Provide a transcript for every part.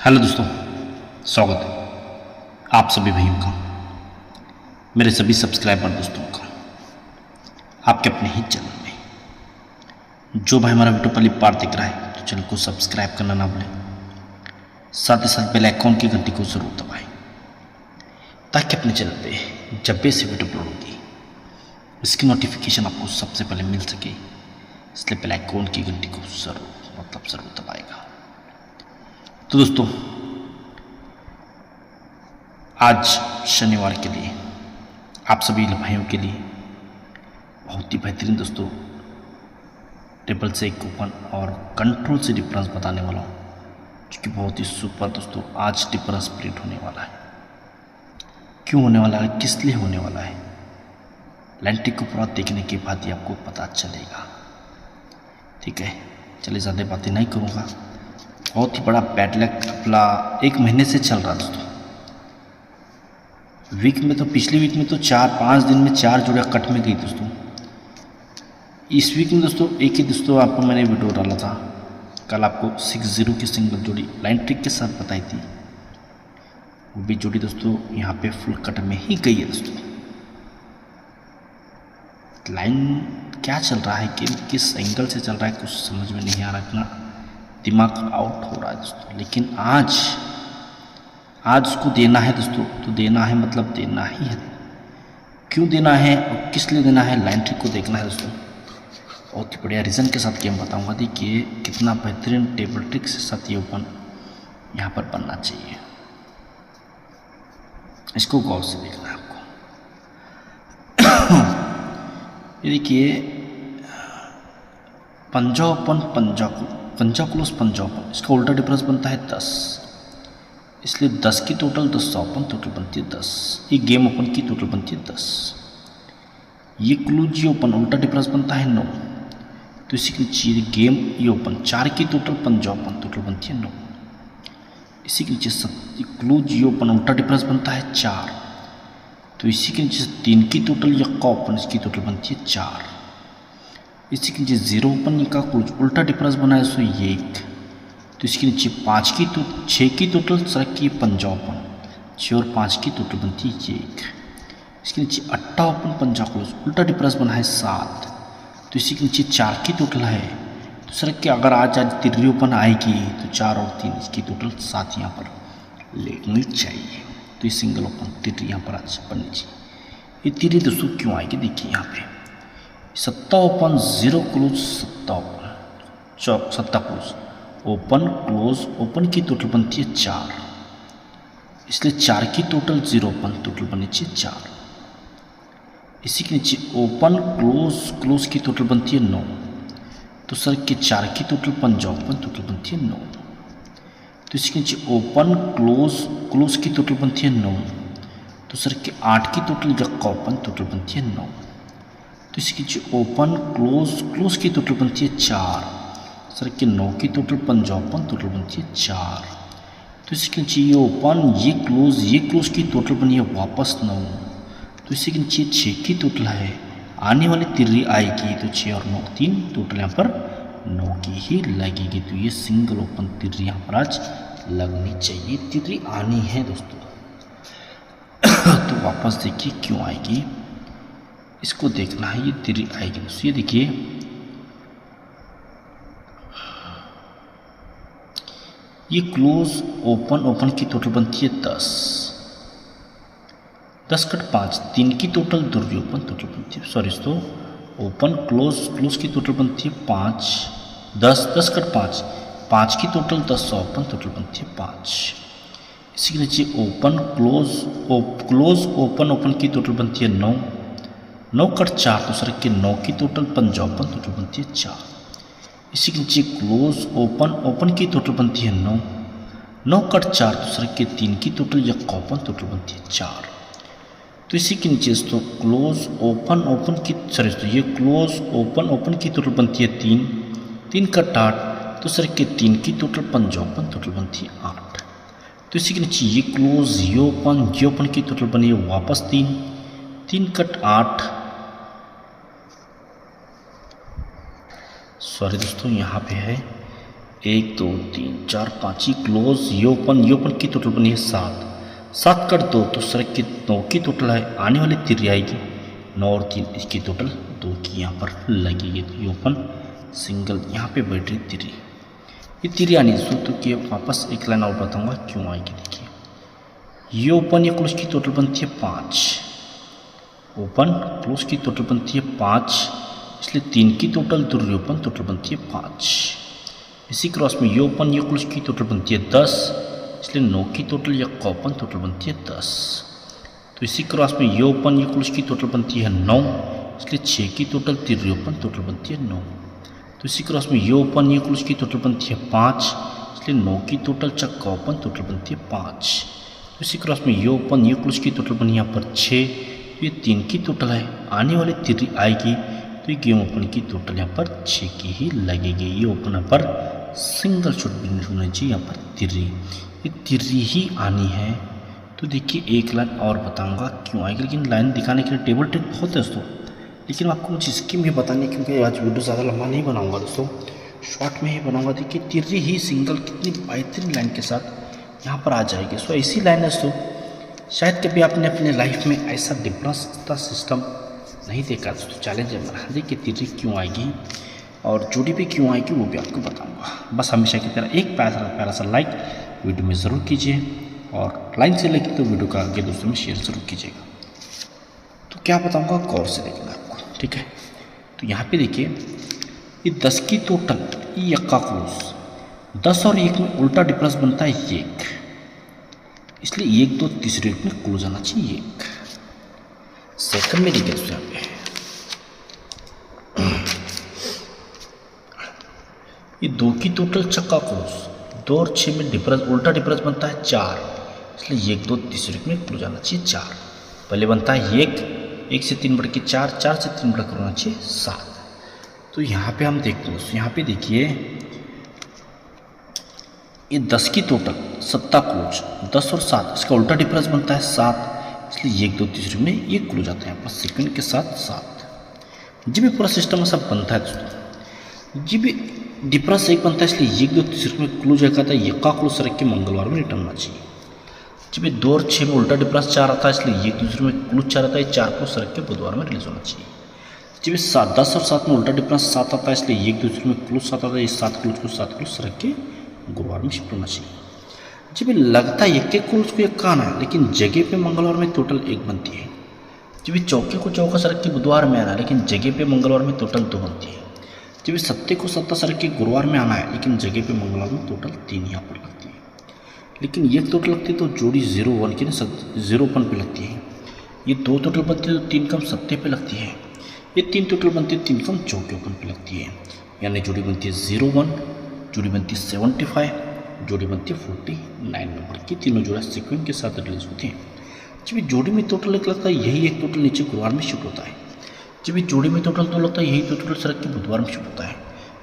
Hello दोस्तों, स्वागत है आप सभी भाइयों का, मेरे सभी सब्सक्राइबर दोस्तों का आपके अपने ही चैनल में। जो भाई हमारा वीडियो पहली बार देख रहा है तो चैनल को सब्सक्राइब करना ना भूलें, साथ ही साथ बेल आइकॉन की घंटी को जरूर दबाएं ताकि अपने चैनल पे जब भी ऐसी वीडियो अपलोड होगी इसकी नोटिफिकेशन आपको सबसे पहले मिल सके, इसलिए बेल आइकॉन की घंटी को जरूर दबाएगा। तो दोस्तों, आज शनिवार के लिए आप सभी भाइयों के लिए बहुत ही बेहतरीन दोस्तों टेबल से एक कूपन और कंट्रोल से डिफरेंस बताने वाला हूँ, जो कि बहुत ही सुपर दोस्तों आज डिफरेंस प्रिंट होने वाला है। क्यों होने वाला है, किस लिए होने वाला है, लैंटिक को पूरा देखने के बाद ही आपको पता चलेगा। ठीक है, चलिए ज़्यादा बातें नहीं करूँगा। बहुत ही बड़ा बैड लक अपना 1 महीने से चल रहा दोस्तों। वीक में तो पिछली वीक में तो 4-5 दिन में 4 जोड़ियाँ कट में गई दोस्तों। इस वीक में दोस्तों एक ही दोस्तों आपको मैंने वीडियो डाला था, कल आपको 60 की सिंगल जोड़ी लाइन ट्रिक के साथ बताई थी। वो भी जोड़ी दोस्तों यहाँ पे फुल कट में ही गई है दोस्तों। लाइन क्या चल रहा है कि किस एंगल से चल रहा है कुछ समझ में नहीं आ रहा, इतना दिमाग आउट हो रहा है दोस्तों। लेकिन आज उसको देना है दोस्तों, तो देना है मतलब देना ही है। क्यों देना है और किस लिए देना है, लाइन ट्रिक को देखना है दोस्तों। बहुत ही बढ़िया रीज़न के साथ गेम बताऊंगा। देखिए कितना बेहतरीन टेबल ट्रिक से साथ ये ओपन यहाँ पर बनना चाहिए, इसको गौर से देखना है आपको। ये देखिए पंजा ओपन पंजा क्लोज पंजा ओपन, इसका उल्टा डिफरेंस बनता है 10, इसलिए 10 की टोटल 10 ओपन टोटल बनती है 10। ये गेम ओपन की टोटल बनती है 10। ये क्लोज ये ओपन उल्टा डिफरेंस बनता है 9, तो इसी के नीचे गेम ये ओपन 4 की टोटल पंजा ओपन टोटल बनती है 9। इसी के नीचे क्लोज ये ओपन उल्टा डिफरेंस बनता है 4, तो इसी के नीचे 3 की टोटल यक्का ओपन इसकी टोटल बनती है 4। इसी के नीचे 0 ओपन का क्लोज उल्टा डिफरेंस बना है 1, तो इसके नीचे 6 की टोटल सड़क की पंजा ओपन 6 और 5 की टोटल बनती है 1। इसके नीचे 8 ओपन पंजा क्लोज उल्टा डिफरेंस बना है 7, तो इसी के नीचे 4 की टोटल है, तो सड़क की अगर आज तिर्री ओपन आएगी तो 4 और 3 इसकी टोटल 7 यहाँ पर लेनी चाहिए। तो ये सिंगल ओपन तिर्री यहाँ पर आज बननी चाहिए। ये तिर्री दोस्तों क्यों आएगी, देखिए यहाँ पे 7 open 0 close 7 open 7 close open close open की टोटल बनती है 4, इसलिए 4 की टोटल 0 ओपन टोटल बननी चाहिए 4। इसी के नीचे ओपन क्लोज की टोटल बनती है 9, तो सर के 4 की टोटल पंजा ओपन टोटल बनती है 9, तो इसके नीचे ओपन क्लोज की टोटल बनती है 9, तो सर के 8 की टोटल यक्का ओपन टोटल बनती है 9, तो इसके नीचे ओपन क्लोज की टोटल बनती है 4, सर के 9 की टोटल पंजा ओपन टोटल बनती है 4, तो इसके नीचे ये ओपन ये क्लोज की टोटल बनी है वापस 9, तो इसी के नीचे 6 की टोटल है, आने वाली तिर्री आएगी तो 6 और 9 3 टोटल यहाँ पर 9 की ही लगेगी। तो ये सिंगल ओपन तिर्री यहाँ पर आज लगनी चाहिए, तिर्री आनी है दोस्तों। तो वापस देखिए क्यों आएगी, इसको देखना है। ये तिर्री आएगी दोस्तों, ये देखिए ये क्लोज ओपन की टोटल बनती है 10 कट 5 3 की टोटल दुर्वी ओपन टोटल बनती है, सॉरी दोस्तों ओपन क्लोज की टोटल बनती है 5 10 कट 5 की टोटल 10 ओपन टोटल बनती है 5। इसी के नीचे ओपन क्लोज ओपन की टोटल बनती है 9 कट 4 तो सर के 9 की टोटल पंजा ओपन टोटल बनती है 4। इसी के नीचे क्लोज ओपन की टोटल बनती है 9 कट 4 तो सर के 3 की टोटल यक्का ओपन टोटल बनती है 4। तो इसी के नीचे दोस्तों क्लोज ओपन की सर तो ये क्लोज ओपन की टोटल बनती है 3 कट 8 तो सर के 3 की टोटल पंजा ओपन टोटल बनती है 8। तो इसी के नीचे ये क्लोज ये ओपन की टोटल बनी है वापस 3 कट 8, सॉरी दोस्तों यहाँ पे है 1 2 3 4 5 ही क्लोज, ये ओपन की टोटल बनी है 7। 7 कट 2 तो सड़क की 9 की टोटल है, आने वाली तिर्री आएगी 9 और 3, इसकी टोटल 2 की यहाँ पर लगेगी। तो ये ओपन सिंगल यहाँ पे बैठ रही तिर्री, ये तिर्री आनी दोस्तों। तो कि वापस एक लाइन और बताऊँगा क्यों आएगी। देखिए ये ओपन या क्लोज की टोटल बनती है 5, ओपन क्लोज की टोटल बनती है 5, इसलिए 3 की टोटल तिर्री ओपन टोटल बनती है 5। इसी क्रॉस में ये ओपन ये क्लोज की टोटल बनती है 10, इसलिए 9 की टोटल या ओपन टोटल बनती है 10। तो इसी क्रॉस में ये ओपन ये क्लोज की टोटल बनती है 9, इसलिए 6 की टोटल तिर्री ओपन टोटल बनती है 9। तो इसी क्रॉस में ये ओपन ये क्लोज की टोटल बनती है 5, इसलिए 9 की टोटल चक्का ओपन टोटल बनती है 5। तो इसी क्रॉस में ये ओपन ये क्लोज की टोटल बनी यहाँ पर 6, ये 3 की टोटल है, आने वाली तिर्री आएगी तो ये गेम ओपन की टोटल यहाँ पर 6 की ही लगेगी। ये ओपन यहाँ पर सिंगल शॉट बिजनेस होना चाहिए, यहाँ पर तिर्री, ये तिर्री ही आनी है। तो देखिए एक लाइन और बताऊंगा क्यों आएगी, लेकिन लाइन दिखाने के लिए टेबल टेक बहुत है दोस्तों, लेकिन आपको कुछ स्कीम भी बतानी, क्योंकि आज वीडियो ज़्यादा लंबा नहीं बनाऊंगा दोस्तों, शॉर्ट में ही बनाऊंगा। देखिए तिर्री ही सिंगल कितनी बेहतरीन लाइन के साथ यहाँ पर आ जाएगी। सो ऐसी लाइन है दोस्तों, शायद कभी आपने अपने लाइफ में ऐसा डिफरेंस का सिस्टम नहीं देखा दोस्तों। चैलेंज है मेरा, देखिए तिर्री क्यों आएगी और जोड़ी भी क्यों आएगी वो भी आपको बताऊंगा। बस हमेशा की तरह एक प्यारा सा लाइक वीडियो में ज़रूर कीजिए, और लाइन से लेकर तो वीडियो का आगे दोस्तों में शेयर ज़रूर कीजिएगा। तो क्या बताऊंगा, गौर से देखना आपको, ठीक है। तो यहाँ पे देखिए ये 10 की टोटल, ये यक्का क्लोज, 10 और 1 में उल्टा डिफरेंस बनता है 1, इसलिए 1 2 तीसरे में क्लोज आना चाहिए 1। सेकंड में देखिए दोस्तों यहाँ पे ये 2 की टोटल चक्का क्लोज, 2 और 6 में डिफरेंस उल्टा डिफरेंस बनता है 4, इसलिए 1 2 तीसरे में क्लोज आना चाहिए 4। पहले बनता है 1 से 3 बढ़ के 4, 4 से 3 बढ़कर होना चाहिए 7। तो यहाँ पे हम देखते हैं, यहाँ पे देखिए ये 10 की टोटल सत्ता क्लोज, 10 और 7, इसका उल्टा डिफरेंस बनता है 7, इसलिए 1 2 तीसरे में ये क्लोज आता है यहाँ पर सेकंड के साथ 7। जी भी पूरा सिस्टम ऐसा बनता है दोस्तों, जी भी डिफरेंस 1 बनता है, इसलिए 1 2 तीसरे में क्लोज एक आता है, यक्का क्लोज रख के मंगलवार में रिटर्न होना चाहिए। जब भी 2 और 6 में उल्टा डिफरेंस 4 आता है, इसलिए 1 दूसरे में क्लोज 4 आता है, 4 क्लोज रख के बुधवार में रिलीज होना चाहिए। जब भी 10 और 7 में उल्टा डिफरेंस 7 आता है, इसलिए 1 दूसरे में क्लोज 7 आता है, 7 क्लोज को 7 क्लोज रख के गुरुवार में शिफ्ट होना चाहिए। जब भी लगता है एक क्लोज को एक आना है, लेकिन जगह पे मंगलवार में टोटल 1 बनती है। जब भी चौके को चौका सड़क के बुधवार में आना है, लेकिन जगह पे मंगलवार में टोटल 2 बनती है। जब भी सत्ते को सत्ता सड़क के गुरुवार में आना है, लेकिन जगह पे मंगलवार में टोटल 3 यहाँ पर लगती है। लेकिन ये टोटल लगती है तो जोड़ी 0 1 की 0 1 पे लगती है। ये 2 टोटल बनती है तो 3 कम सत्ते पे लगती है। ये 3 टोटल बनती है 3 कम चौके ओपन पे लगती है। यानी जोड़ी बनती है 0 1, जोड़ी बनती है 75, जोड़ी बनती है 49 नंबर की। तीनों जोड़ा सीक्वेंस के साथ रिलीज होती हैं। जब जोड़ी में टोटल एक लगता है, यही एक टोटल नीचे गुरुवार में शिफ्ट होता है। जब जोड़ी में टोटल 2 लगता है, यही टोटल सड़क के बुधवार में शिफ्ट होता है।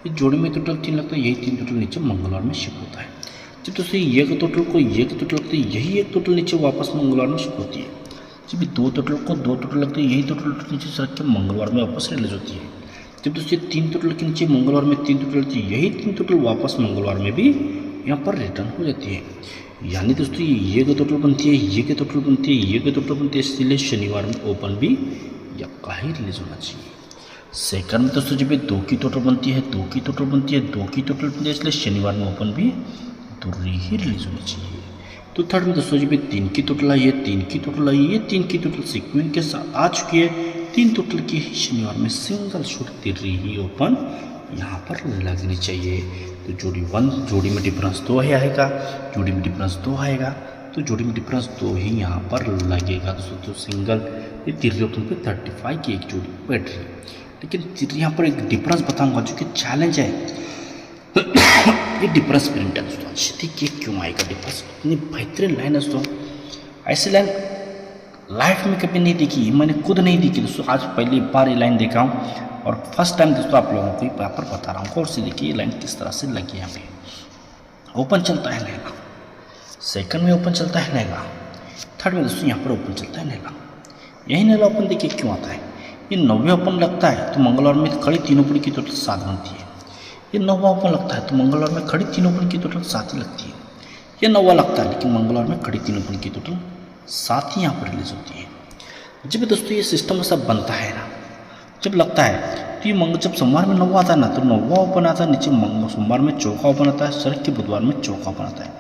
ये जोड़ी में टोटल 3 लगता है, यही 3 टोटल नीचे मंगलवार में शिफ्ट होता है। जब दोस्तों ये टोटल को ये टोटल लगता है, यही एक टोटल नीचे वापस मंगलवार में शिफ्ट होती है। जब 2 टोटल को 2 टोटल लगता है, यही टोटल नीचे सड़क के मंगलवार में वापस रिलीज होती है। जब दोस्तों 3 टोटल के नीचे मंगलवार में 3 टोटल लगती है, यही 3 टोटल वापस मंगलवार में भी यहाँ पर रिटर्न हो जाती है। यानी दोस्तों ये टोटल बनती है, ये के टोटल बनती है, ये के टोटल बनती है, इसलिए शनिवार में ओपन भी यक्का ही रिलीज होना चाहिए। सेकंड में दोस्तों जब 2 की टोटल बनती है, 2 की टोटल बनती है, 2 की टोटल बनती है, इसलिए शनिवार में ओपन भी तुर्री ही रिलीज होनी चाहिए। तो थर्ड में दोस्तों जब 3 की टोटल आई है, 3 की टोटल आई है, 3 की टोटल सीक्वेंस के साथ आ चुकी है, 3 टोटल की ही शनिवार में सिंगल शॉट तिर्री ही ओपन यहाँ पर लगनी चाहिए। तो जोड़ी 1, जोड़ी में डिफरेंस 2 ही आएगा, जोड़ी में डिफरेंस 2 आएगा, तो जोड़ी में डिफरेंस 2 ही यहाँ पर लगेगा दोस्तों। तो सिंगल ये तिर्री ओपन पे 35 की एक जोड़ी बैठ रही है। लेकिन यहाँ पर एक डिफरेंस बताऊंगा जो कि चैलेंज है। ये डिफरेंस प्रिंट है दोस्तों, देखिए क्यों आएगा डिफरेंस, इतनी बेहतरीन लाइन है दोस्तों। ऐसी लाइन लाइफ में कभी नहीं देखी, मैंने खुद नहीं देखी दोस्तों, आज पहली बार ये लाइन देखा हूँ और फर्स्ट टाइम दोस्तों आप लोगों को यहाँ पर बता रहा हूँ। और से देखिए ये लाइन किस तरह से लगी है। यहाँ पे ओपन चलता है नैला, सेकंड में ओपन चलता है नैला, थर्ड में दोस्तों यहाँ पर ओपन चलता है नैला। यही नैला ओपन देखिए क्यों आता है, ये 90 ओपन लगता है तो मंगलवार में खड़ी तीनों पड़ी की टोटल 7 बनती है। ये 9वां ओपन लगता है तो मंगलवार में खड़ी 3 ओपन की टोटल 7 ही लगती है। ये 9वां लगता है लेकिन मंगलवार में खड़ी 3 ओपन की टोटल 7 ही यहाँ पर रिलीज होती है। जब भी दोस्तों ये सिस्टम सब बनता है ना, जब लगता है तो ये जब सोमवार में 9वां आता है ना तो 9वां ओपन आता है, नीचे सोमवार में चौका ओपन आता है, सड़क के बुधवार में चौका ओपन आता है।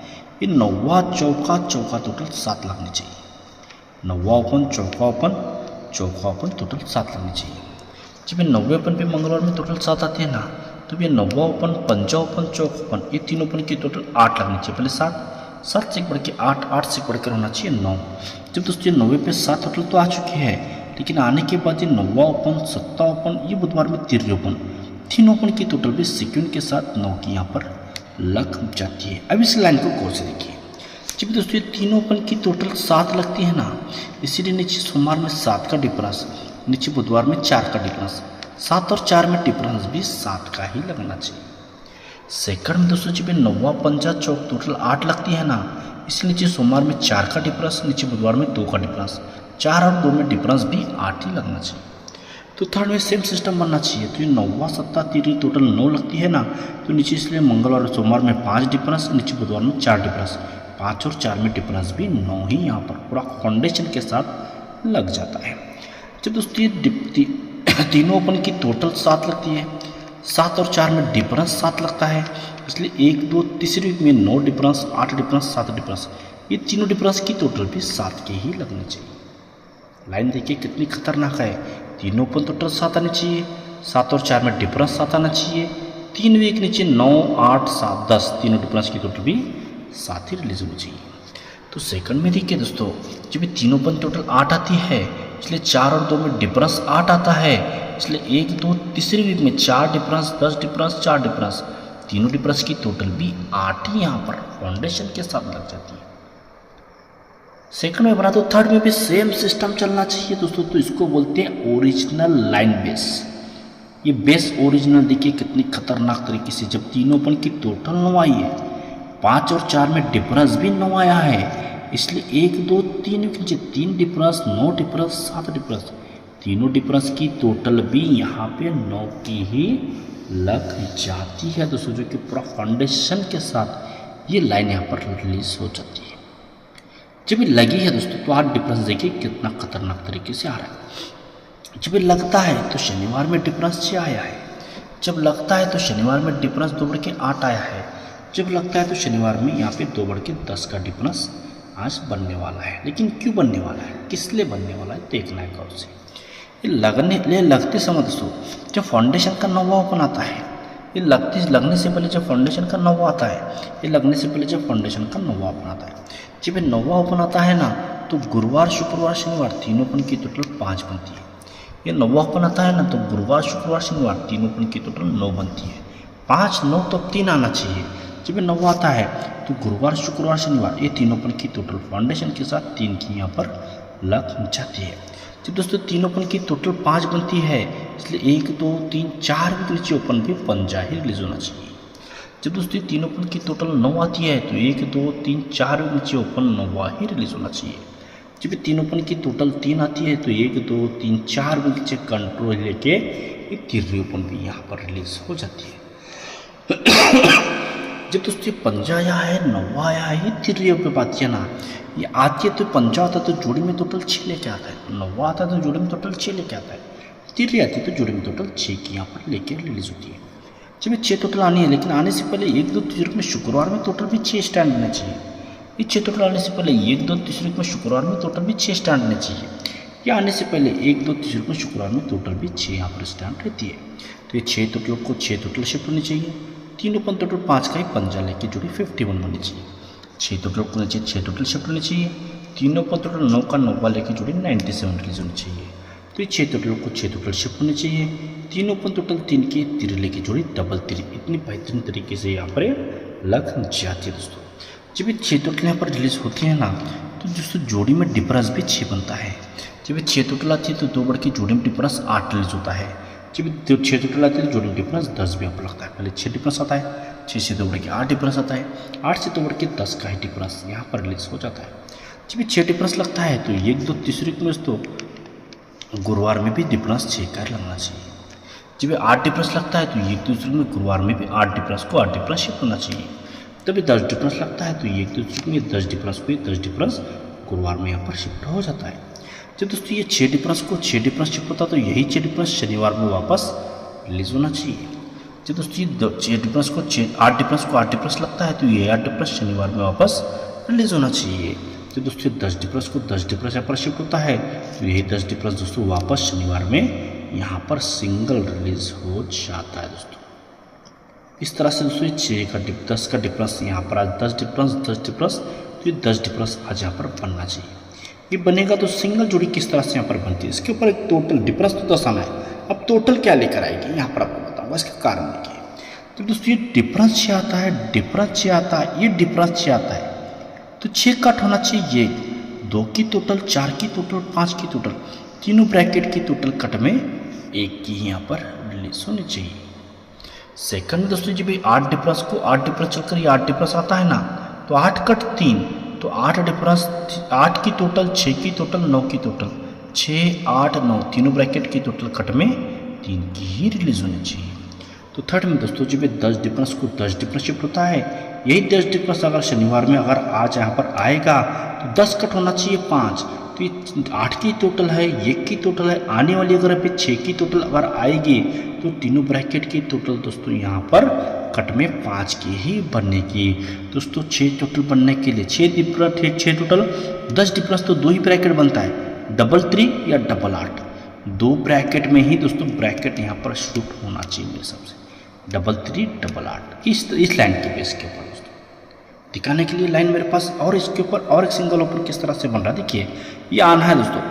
ये 9वां चौका टोटल 7 लगनी चाहिए। 9वां ओपन चौका ओपन टोटल 7 लगनी चाहिए। जब ये 9वें ओपन पे मंगलवार में टोटल 7 आते हैं ना, तो ये 9वां ओपन, पंजा ओपन, चौक ओपन, ये 3 ओपन की टोटल 8 लगनी चाहिए। पहले 7 से बढ़ के 8 से बढ़कर होना चाहिए 9। जब दोस्तों ये 9वें पे 7 टोटल तो आ चुकी है, लेकिन आने के बाद ये 9वां ओपन, 7वां ओपन, ये बुधवार में 13 ओपन, 3 ओपन की टोटल भी सिक्वेंस के साथ 9 की यहाँ पर लग जाती है। अब इस लाइन को गौर से देखिए। जब दोस्तों ये 3 ओपन की टोटल 7 लगती है ना, इसीलिए नीचे सोमवार में 7 का डिफरेंस, नीचे बुधवार में 4 का डिफरेंस, 7 और 4 में डिफरेंस भी 7 का ही लगना चाहिए। सेकंड में दोस्तों जब 9वां पंजा चौक टोटल 8 लगती है ना, इसलिए नीचे सोमवार में 4 का डिफरेंस, नीचे बुधवार में 2 का डिफरेंस, 4 और 2 में डिफरेंस भी 8 ही लगना चाहिए। तो थर्ड में सेम सिस्टम बनना चाहिए। तो ये 9वां 7 3 टोटल 9 लगती है ना, तो नीचे इसलिए मंगलवार और सोमवार में 5 डिफरेंस, नीचे बुधवार में 4 डिफरेंस, 5 और 4 में डिफरेंस भी 9 ही यहाँ पर पूरा फाउंडेशन के साथ लग जाता है। जब दोस्तों ये तीनों ओपन की टोटल 7 लगती है, 7 और 4 में डिफरेंस 7 लगता है, इसलिए 1 2 तीसरी वीक में 9 डिफरेंस, 8 डिफरेंस, 7 डिफरेंस, ये तीनों डिफरेंस की टोटल भी 7 के ही लगनी चाहिए। लाइन देखिए कितनी खतरनाक है। तीनों ओपन टोटल 7 आनी चाहिए, 7 और 4 में डिफरेंस 7 आना चाहिए, 3 वीक नीचे 9 8 7 10 तीनों डिफरेंस की टोटल भी 7 ही रिलीज होनी चाहिए। तो सेकंड में देखिए दोस्तों, जब ये तीनों ओपन टोटल 8 आती है, इसलिए 4 और 2 में डिफरेंस 8 आता है, इसलिए 1 2 तीसरी वीक में 4 डिफरेंस, 10 डिफरेंस, 4 डिफरेंस, तीनों डिफरेंस की टोटल भी 8 ही यहाँ पर फाउंडेशन के साथ लग जाती है। सेकंड में बना तो थर्ड में भी सेम सिस्टम चलना चाहिए दोस्तों। तो इसको बोलते हैं ओरिजिनल लाइन बेस। ये बेस ओरिजिनल देखिए कितनी खतरनाक तरीके से, जब तीनों ओपन की टोटल 9 आई है, 5 और 4 में डिफरेंस भी 9 आया है, इसलिए 1 2 3 के नीचे 3 डिफरेंस, 9 डिफरेंस, 7 डिफरेंस, तीनों डिफरेंस की टोटल भी यहाँ पे 9 की ही लग जाती है दोस्तों, जो कि पूरा फाउंडेशन के साथ ये लाइन यहाँ पर रिलीज हो जाती है। जब ये लगी है दोस्तों तो 8 डिफरेंस देखिए कितना खतरनाक तरीके से आ रहा है। जब ये लगता है तो शनिवार में डिफरेंस 6 आया है, जब लगता है तो शनिवार में डिफरेंस 2 बढ़ के 8 आया है, जब लगता है तो शनिवार में यहाँ पे 2 बढ़ के 10 का डिफरेंस आज बनने वाला है। लेकिन क्यों बनने वाला है, किस लिए बनने वाला है, देखना है गौर से। ये लगते समय दोस्तों जब फाउंडेशन का 9वां ओपन आता है, ये लगने से पहले जब फाउंडेशन का 9वां आता है, ये लगने से पहले जब फाउंडेशन का 9वां ओपन आता है, जब ये 9वां ओपन आता है ना, तो गुरुवार शुक्रवार शनिवार तीनों ओपन की टोटल 5 बनती है। ये 9वां ओपन आता है ना, तो गुरुवार शुक्रवार शनिवार तीनों ओपन की टोटल 9 बनती है। 5 9 तो 3 आना चाहिए। जब ये 9वां आता है तो गुरुवार शुक्रवार शनिवार ये तीनों ओपन की टोटल फाउंडेशन के साथ 3 की यहाँ पर लग जाती है। जब दोस्तों तीनों ओपन की टोटल 5 बनती है, इसलिए 1 2 3 4 के नीचे ओपन भी पंजा ही रिलीज होना चाहिए। जब दोस्तों तीनों ओपन की टोटल 9 आती है, तो 1 2 3 4 के नीचे ओपन 9वां ही रिलीज होना चाहिए। जब तीनों ओपन की टोटल 3 आती है, तो 1 2 3 4 के नीचे कंट्रोल लेके एक 3 ओपन भी यहाँ पर रिलीज हो जाती है। जब दोस्तों पंजा आया है, 9वां आया है, ये 3 पे बात किया ना, ये आती है तो पंजा आता है तो जोड़ी में टोटल 6 लेके आता है, 9वां आता है तो जोड़ी में टोटल 6 लेके आता है, 3 आती है तो जोड़ी में टोटल 6 की यहाँ पर लेके रिलीज होती है। जब 6 टोटल आनी है, लेकिन आने से पहले 1 2 तीसरे में शुक्रवार में टोटल भी 6 स्टैंड होना चाहिए। ये 6 टोटल आने से पहले 1 2 तीसरे में शुक्रवार में टोटल भी 6 स्टैंड होने चाहिए। या आने से पहले 1 2 तीसरे में शुक्रवार में टोटल भी 6 यहाँ पर स्टैंड रहती है। तो ये 6 टोटल को 6 टोटल शिफ्ट होनी चाहिए। 3 ओपन टोटल 5 का ही पंजा लेके जोड़ी 51 बननी चाहिए। 6 टोटल को नीचे 6 टोटल शिफ्ट होनी चाहिए। 3 ओपन टोटल 9 का 9वां लेके जोड़ी 97 रिलीज होनी चाहिए। तो ये 6 टोटल को 6 टोटल शिफ्ट होनी चाहिए। 3 ओपन टोटल 3 के 3 लेके जोड़ी डबल 3 इतनी बेहतरीन तरीके से यहाँ पर लग जाती है दोस्तों। जब ये 6 टोटल यहाँ पर रिलीज होती है ना, तो दोस्तों जोड़ी में डिफरेंस भी 6 बनता है। जब ये 6 टोटल आती है तो 2 बढ़ के जोड़ी में डिफरेंस 8 रिलीज होता है। जब 6 टोटल आती है तो जोड़ी में डिफरेंस 10 भी यहाँ पर लगता है। पहले 6 डिफरेंस आता है, 6 से 2 बढ़ के 8 डिफरेंस आता है, 8 से 2 बढ़ के 10 का ही डिफरेंस यहाँ पर रिलीज हो जाता है। जब ये 6 डिफरेंस लगता है तो 1 2 तीसरी में तो गुरुवार में भी डिफरेंस 6 का लगना चाहिए। जब ये 8 डिफरेंस लगता है तो ये एक दूसरे में गुरुवार में भी 8 डिफरेंस को 8 डिफरेंस शिफ्ट होना चाहिए। तभी 10 डिफरेंस लगता है तो ये एक दूसरे में 10 डिफरेंस को 10 डिफरेंस गुरुवार में यहाँ पर शिफ्ट हो जाता है। जब दोस्तों ये 6 डिफरेंस को 6 डिफरेंस शिफ्ट होता है तो यही 6 डिफरेंस शनिवार में वापस रिलीज होना चाहिए। जब दोस्तों ये 6 डिफरेंस को 8 डिफरेंस को 8 डिफरेंस लगता है तो ये 8 डिफरेंस शनिवार में वापस रिलीज होना चाहिए। तो दोस्तों 10 डिफरेंस को 10 डिफरेंस यहाँ पर शिफ्ट होता है तो यही 10 डिफरेंस दोस्तों वापस शनिवार में यहाँ पर सिंगल रिलीज हो जाता है दोस्तों। इस तरह से दोस्तों 10 का डिफरेंस यहाँ पर आज 10 डिफरेंस तो ये 10 डिफरेंस आज यहाँ पर बनना चाहिए। ये बनेगा तो सिंगल जोड़ी किस तरह से यहाँ पर बनती है, इसके ऊपर एक टोटल डिफरेंस तो 10 आना है। अब टोटल क्या लेकर आएगी यहाँ पर आपको बताऊँगा, इसका कारण देखिए। तो दोस्तों ये डिफरेंस क्या आता है, डिफरेंस क्या आता है, ये डिफरेंस क्या आता है तो 6 कट होना चाहिए, 2 की टोटल, 4 की टोटल, 5 की टोटल, तीनों ब्रैकेट की टोटल कट में एक की यहाँ पर रिलीज होनी चाहिए। सेकंड दोस्तों जब 8 डिफरेंस को 8 डिफरेंस चलकर ये 8 डिफरेंस आता है ना तो 8 कट 3 तो 8 डिफरेंस, 8 की टोटल, 6 की टोटल, 9 की टोटल, 6 8 9 तीनों ब्रैकेट की टोटल कट में 3 की ही रिलीज होनी चाहिए। तो थर्ड में दोस्तों जब 10 डिफरेंस को 10 डिफरेंस शिफ्ट होता है, यही 10 डिफरेंस अगर शनिवार में अगर आज यहाँ पर आएगा तो 10 कट होना चाहिए 5 तो ये 8 की टोटल है, 1 की टोटल है, आने वाली अगर अभी 6 की टोटल अगर आएगी तो तीनों ब्रैकेट की टोटल दोस्तों यहाँ पर कट में 5 की ही बनने की। दोस्तों 6 टोटल बनने के लिए 6 टोटल 10 डिफरेंस तो 2 ही ब्रैकेट बनता है, 3 या 8, 2 ब्रैकेट में ही दोस्तों ब्रैकेट यहाँ पर शिफ्ट होना चाहिए मेरे हिसाब से, 3 8 इस लाइन के बेस के ऊपर दोस्तों दिखाने के लिए लाइन मेरे पास। और इसके ऊपर और एक सिंगल ओपन किस तरह से बन रहा है देखिए, ये आना है दोस्तों।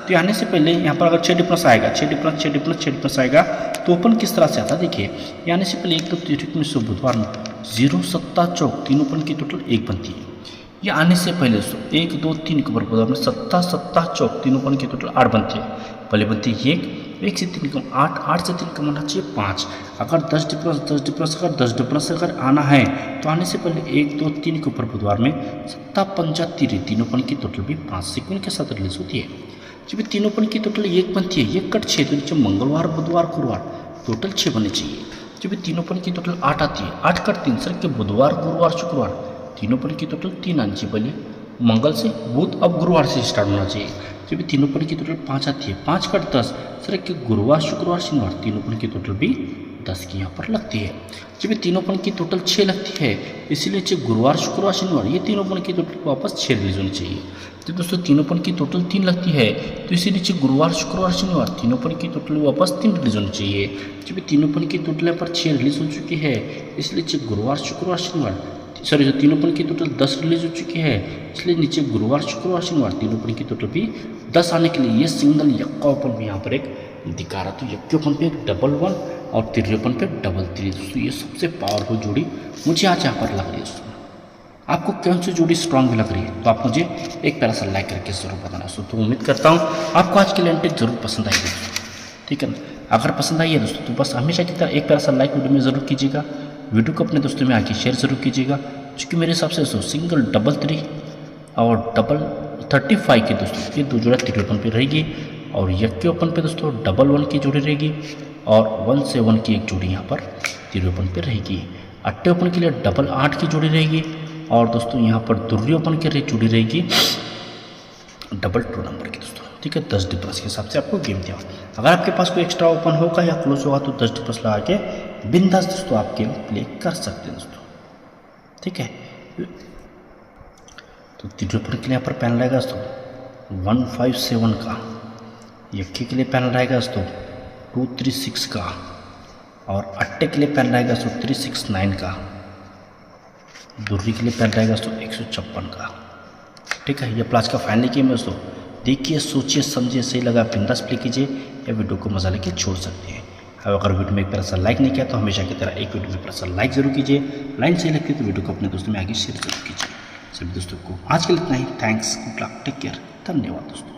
तो आने से पहले यहाँ पर अगर 6 डिफरेंस आएगा, 6 डिफरेंस आएगा तो ओपन किस तरह से आता है देखिए। ये आने से पहले 1 2 3 में बुधवार में 0 7 चौक 3 ओपन की टोटल 1 बनती है। ये आने से पहले दोस्तों 1 2 3 के ऊपर बुधवार में 7 चौक 3 ओपन की टोटल 8 बनती है। पहले बनती है 1 से 3 कम 8, 8 से 3 कम होना चाहिए 5। अगर 10 डिफरेंस अगर आना है तो आने से पहले 1 2 3 के ऊपर बुधवार में 7 5 3 ओपन की टोटल भी 5 सीक्वेंस के साथ रिलीज होती है। जब ये 3 ओपन की टोटल 1 बनती है, 1 कट 6 तो नीचे मंगलवार बुधवार गुरुवार टोटल 6 बननी चाहिए। जब ये 3 ओपन की टोटल 8 आती है, 8 कट 3 सर के बुधवार गुरुवार शुक्रवार 3 ओपन की टोटल 3 आनी चाहिए। पहले मंगल से बुध, अब गुरुवार से स्टार्ट होना चाहिए। जब ये 3 ओपन की टोटल 5 आती है, 5 कट 10 सर के गुरुवार शुक्रवार शनिवार 3 ओपन की टोटल भी 10 की यहाँ पर लगती है। जब ये 3 ओपन की टोटल 6 लगती है, इसीलिए गुरुवार शुक्रवार शनिवार ये 3 ओपन की टोटल वापस 6 रिलीज होनी चाहिए। तो दोस्तों 3 ओपन की टोटल 3 लगती है तो इसी नीचे गुरुवार शुक्रवार शनिवार 3 ओपन की टोटल वापस 3 रिलीज होनी चाहिए। जब ये 3 ओपन की टोटल यहाँ पर 6 रिलीज हो चुकी है, इसलिए गुरुवार शुक्रवार शनिवार 3 ओपन की टोटल 10 रिलीज हो चुकी है, इसलिए नीचे गुरुवार शुक्रवार शनिवार 3 ओपन की टोटल भी 10 आने के लिए ये सिंगल यक्का ओपन भी यहाँ पर एक दिखा रहा। तो यक्के ओपन पे एक 1 1 और 3 ओपन पे 3 3। दोस्तों ये सबसे पावरफुल जोड़ी मुझे आज यहाँ पर लग रही है। दोस्तों आपको कौन सी जोड़ी स्ट्रांग भी लग रही है तो आप मुझे एक प्यारा सा लाइक करके जरूर बताना। तो उम्मीद करता हूँ आपको आज की लेंटेज जरूर पसंद आएगी दोस्तों, ठीक है ना। अगर पसंद आई है दोस्तों तो बस हमेशा की तरह एक प्यारा सा लाइक वीडियो में ज़रूर कीजिएगा, वीडियो को अपने दोस्तों में आके शेयर जरूर कीजिएगा। क्योंकि मेरे हिसाब से सिंगल 3 और 35 की दोस्तों ये 2 जोड़ा 3 ओपन पे रहेगी और यक्के ओपन पे दोस्तों 1 1 की जोड़ी रहेगी और 1 से 1 की एक जोड़ी यहाँ पर 3 ओपन पे रहेगी। अट्टे ओपन के लिए 8 8 की जोड़ी रहेगी और दोस्तों यहाँ पर दुर्री ओपन के लिए जोड़ी रहेगी 2 नंबर की दोस्तों, ठीक है। 10 डिफरेंस के हिसाब से आपको गेम दिया। अगर आपके पास कोई एक्स्ट्रा ओपन होगा या क्लोज होगा तो 10 डिफरेंस लगा के बिंदास दोस्तों आप गेम प्ले कर सकते हैं दोस्तों, ठीक है। तो 3 ओपन के लिए यहाँ पर पैनल रहेगा दोस्तों 1 5 7 का, यक्के के लिए पैनल रहेगा दोस्तों 2 3 6 का और अट्टे के लिए पैनल रहेगा दोस्तों 3 6 9 का, दुर्री के लिए पैनल रहेगा दोस्तों 156 का, ठीक है। ये प्लास का फाइनल गेम है दोस्तों। देखिए, सोचिए, समझिए, सही लगा बिंदास प्ले कीजिए या वीडियो को मजा लेके छोड़ सकते हैं। अब अगर वीडियो में एक प्यारा सा लाइक नहीं किया तो हमेशा की तरह एक वीडियो में प्यारा सा लाइक जरूर कीजिए। लाइन सही लगती है तो वीडियो को अपने दोस्तों में आगे शेयर जरूर कीजिए। सभी दोस्तों को आज के लिए इतना ही। Thanks, good luck, take care, धन्यवाद दोस्तों।